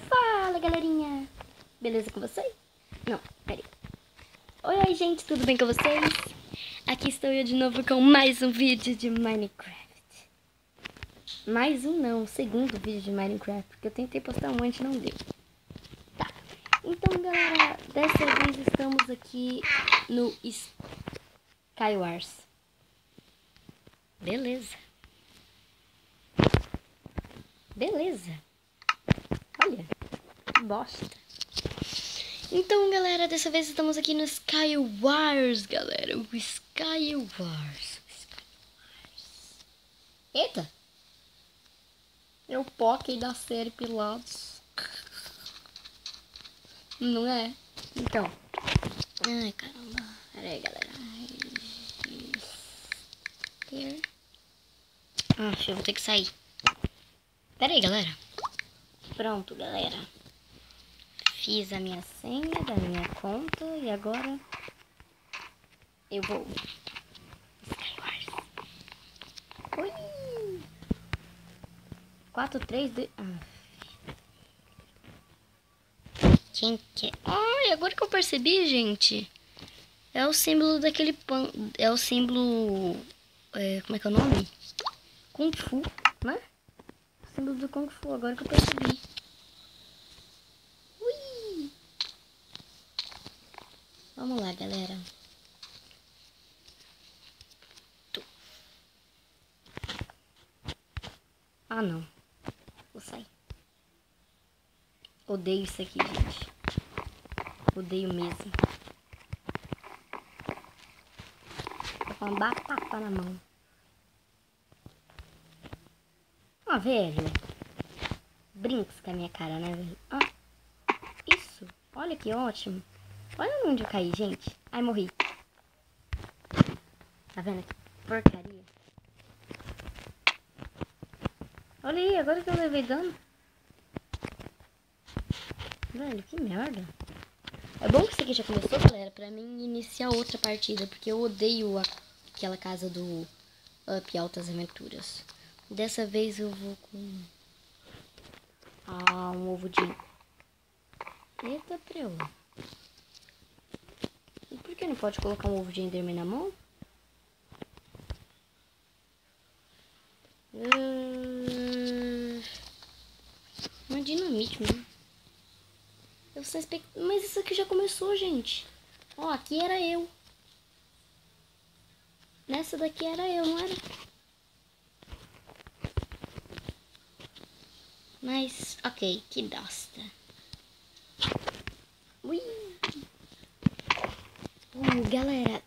Fala, galerinha! Beleza com vocês? Não, peraí. Oi, gente, tudo bem com vocês? Aqui estou eu de novo com mais um vídeo de Minecraft. Mais um não, segundo vídeo de Minecraft, porque eu tentei postar um antes e não deu. Tá, então galera, dessa vez estamos aqui no Skywars. Beleza. Olha, que bosta. Então galera, dessa vez estamos aqui no Skywars, galera. O Skywars. Eita! É o Poké da série Pilatos. Não é? Então. Ai, caramba. Pera aí, galera. Eu vou ter que sair. Pera aí, galera. Pronto, galera. Fiz a minha senha da minha conta e agora eu vou. Skywars. Ui! 4, 3, 2... Quem que é? Ai, agora que eu percebi, gente. É o símbolo daquele pan... É o símbolo... como é que é o nome? Kung Fu, né? O símbolo do Kung Fu, agora que eu percebi. Ui! Vamos lá, galera. Ah, não. Vou sair. Odeio isso aqui, gente. Odeio mesmo. Tô com uma batata na mão. Ah, velho. Brinks com a minha cara, né, velho? Ah, isso. Olha que ótimo. Olha onde eu caí, gente. Ai, morri. Tá vendo que porcaria? Olha aí, agora que eu levei dano. Velho, que merda. É bom que isso aqui já começou, galera, pra mim iniciar outra partida, porque eu odeio aquela casa do Up Altas Aventuras. Dessa vez eu vou com um ovo de... Eita, preu. E por que não pode colocar um ovo de Enderman na mão? Uma dinamite mesmo. Mas isso aqui já começou, gente. Ó, aqui era eu. Nessa daqui era eu, não era? Mas, ok, que bosta. Ui. Galera,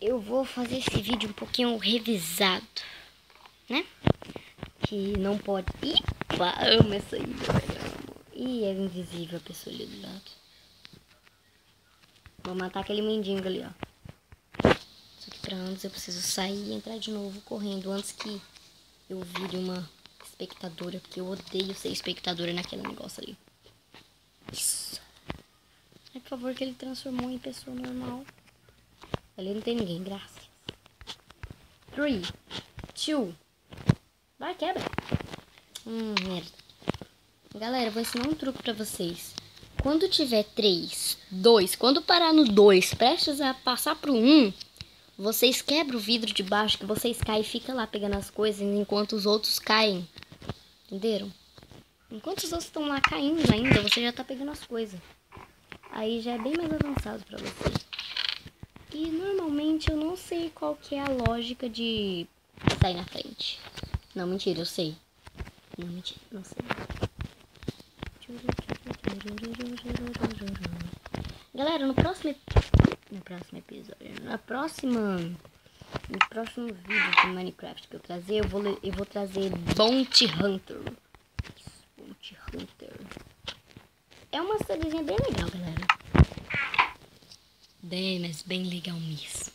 eu vou fazer esse vídeo um pouquinho revisado, né? Que não pode... Ipa, amo essa aí, galera. Ih, é invisível a pessoa ali do lado. Vou matar aquele mendigo ali, ó. Só que pra antes eu preciso sair e entrar de novo correndo antes que eu vire uma espectadora, porque eu odeio ser espectadora naquele negócio ali. Isso. Por favor, que ele transformou em pessoa normal. Ali não tem ninguém, graças. 3, 2. Vai, quebra. Merda. Galera, eu vou ensinar um truque pra vocês. Quando tiver 3, 2, quando parar no 2, prestes a passar pro 1, vocês quebram o vidro de baixo, que vocês caem e ficam lá pegando as coisas enquanto os outros caem. Entenderam? Enquanto os outros estão lá caindo ainda, você já tá pegando as coisas. Aí já é bem mais avançado pra você. E normalmente eu não sei qual que é a lógica de sair na frente. Não, mentira, eu sei. Não, mentira, não sei. Galera, no próximo episódio, no próximo vídeo de Minecraft que eu trazer, eu vou trazer Bounty Hunter. Bounty Hunter. É uma sériezinha bem legal, galera. Mas bem legal mesmo.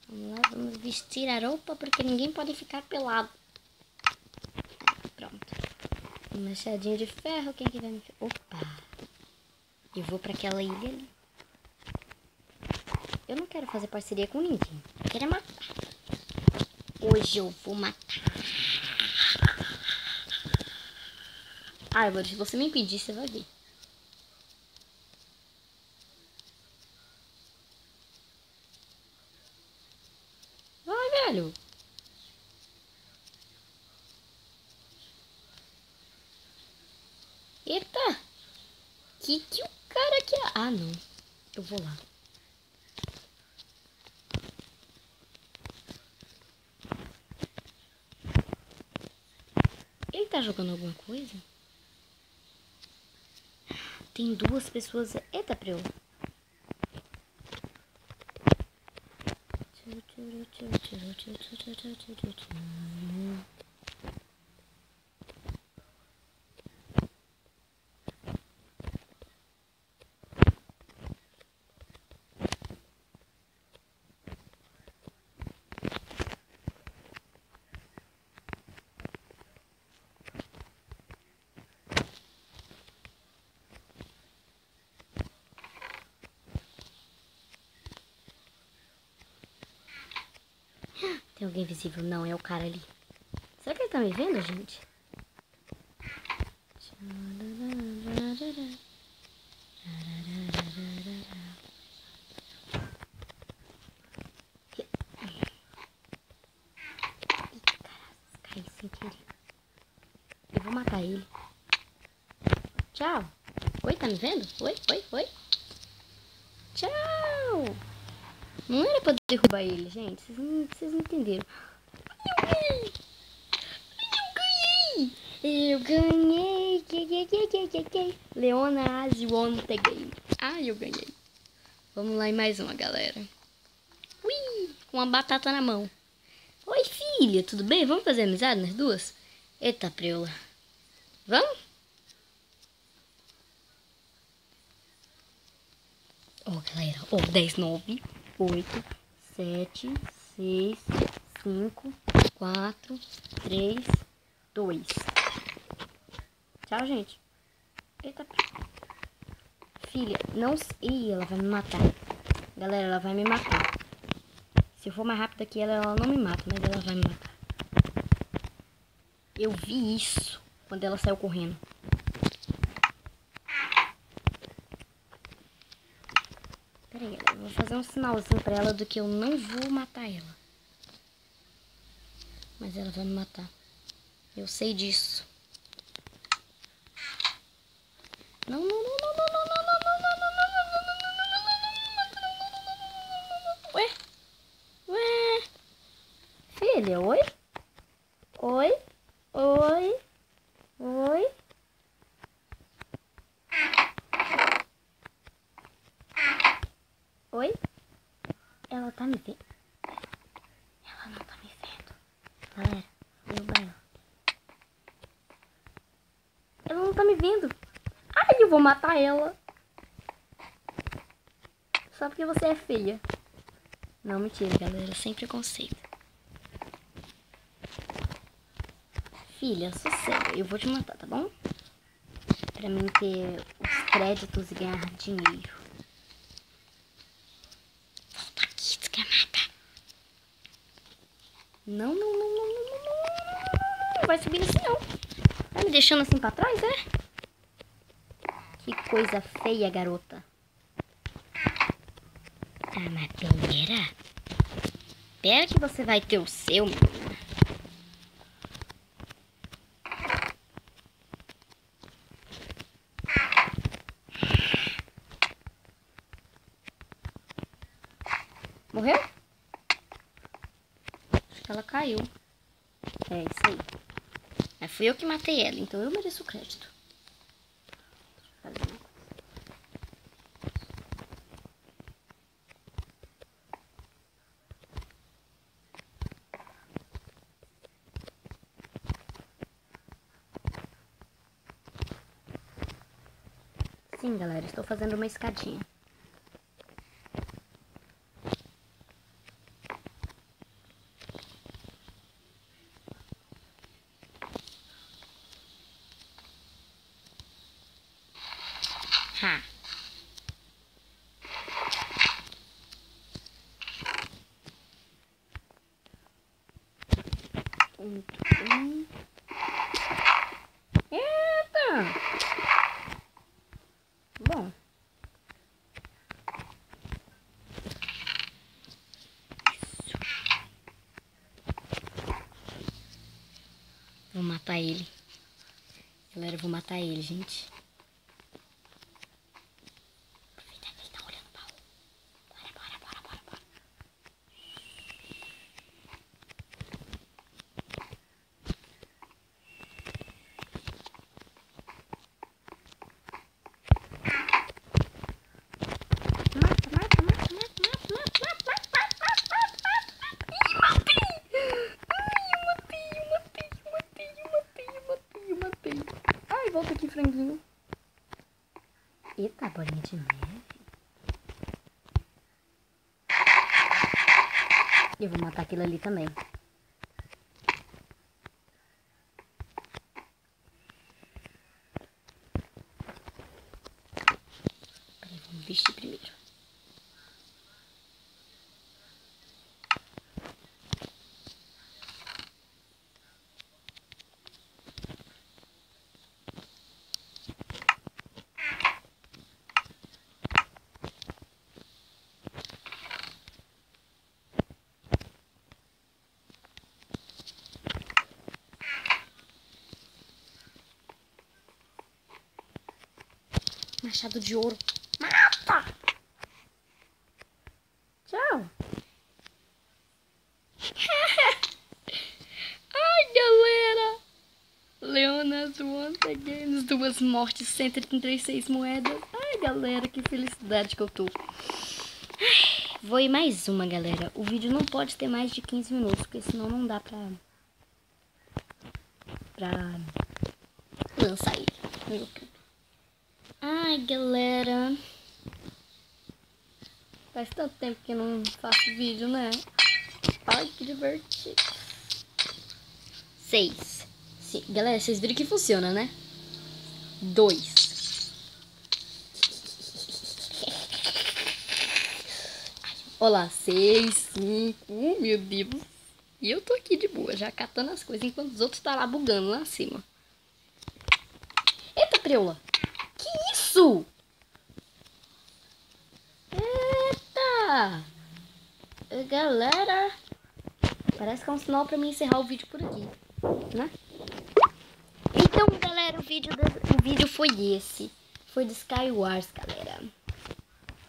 Vamos lá, vamos vestir a roupa porque ninguém pode ficar pelado. Pronto. Um machadinho de ferro, quem que vai me... Opa! Eu vou pra aquela ilha ali. Eu não quero fazer parceria com ninguém. Eu quero é matar. Hoje eu vou matar. Árvore, se você me impedir, você vai ver. Vai, velho. Eita. Que o cara quer? Ah, não. Eu vou lá. Ele tá jogando alguma coisa? Tem duas pessoas. Eita, preu. Tem alguém visível? Não, é o cara ali. Será que ele tá me vendo, gente? Caí sem querer. Eu vou matar ele. Tchau. Oi, tá me vendo? Oi, oi, oi. Tchau. Não era pra derrubar ele, gente. Vocês não entenderam. Eu ganhei. Leona won the game. Ah, eu ganhei. Vamos lá em mais uma, galera. Ui, com uma batata na mão. Oi, filha, tudo bem? Vamos fazer amizade nas duas? Eita, preula. Vamos? Ó, galera. Ó, 10, 9, 8, 7, 6, 5, 4, 3, 2. Tchau, gente. Eita. Filha, não... Ih, ela vai me matar. Galera, ela vai me matar. Se eu for mais rápida que ela não me mata, mas ela vai me matar. Eu vi isso quando ela saiu correndo. Pera aí, eu vou fazer um sinalzinho pra ela do que eu não vou matar ela. Mas ela vai me matar. Eu sei disso. Não, não, não, não, não, não, não, não, não, não, não, não, não, não, não. Ué? Ué? Filha, oi? Oi? Oi? Oi? Oi? Ela tá me vendo? Ela não tá me vendo. Galera, olha pra ela. Ela não tá me vendo. Ai, eu vou matar ela. Só porque você é feia. Não, mentira, galera. Sem preconceito. Filha, sossega. Eu vou te matar, tá bom? Pra mim ter os créditos e ganhar dinheiro. Volta aqui, você quer matar? Não, não, não, não, não, não, não, não. Não vai subir assim, não. Tá me deixando assim pra trás, é? Que coisa feia, garota. Ah, mas pera. Pera que você vai ter o seu, menina. Morreu? Acho que ela caiu. É, isso aí. Mas fui eu que matei ela, então eu mereço o crédito. Deixa eu fazer uma coisa. Sim, galera, estou fazendo uma escadinha. Ha. Muito bem. Eita! Bom. Vou matar ele. Galera, eu vou matar ele, gente. Aproveitar que ele tá olhando o baú. Bora. Matei. Ai, volta aqui, franguinho. Eita, bolinha de neve. Eu vou matar aquilo ali também. Peraí, vamos vestir primeiro. Machado de ouro. Mata! Tchau. Ai, galera. Leonas once again. 2 mortes, 136 moedas. Ai, galera, que felicidade que eu tô. Vou ir mais uma, galera. O vídeo não pode ter mais de 15 minutos, porque senão não dá pra lançar ele no YouTube. Ai, galera. Faz tanto tempo que eu não faço vídeo, né? Ai, que divertido. 6. Galera, vocês viram que funciona, né? 2. Olha lá, 6, 5. Meu Deus. E eu tô aqui de boa, já catando as coisas, enquanto os outros tá lá bugando lá acima. Eita, preula. Que isso? Eita. Galera. Parece que é um sinal pra mim encerrar o vídeo por aqui, né? Então, galera, o vídeo foi esse. Foi do Skywars, galera.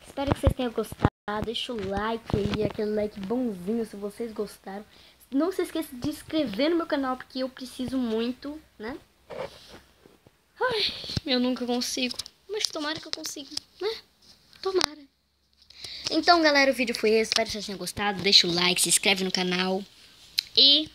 Espero que vocês tenham gostado. Deixa o like aí, aquele like bonzinho se vocês gostaram. Não se esqueça de se inscrever no meu canal, porque eu preciso muito, né? Ai, eu nunca consigo. Mas tomara que eu consiga, né? Tomara. Então, galera, o vídeo foi esse. Espero que vocês tenham gostado. Deixa o like, se inscreve no canal. E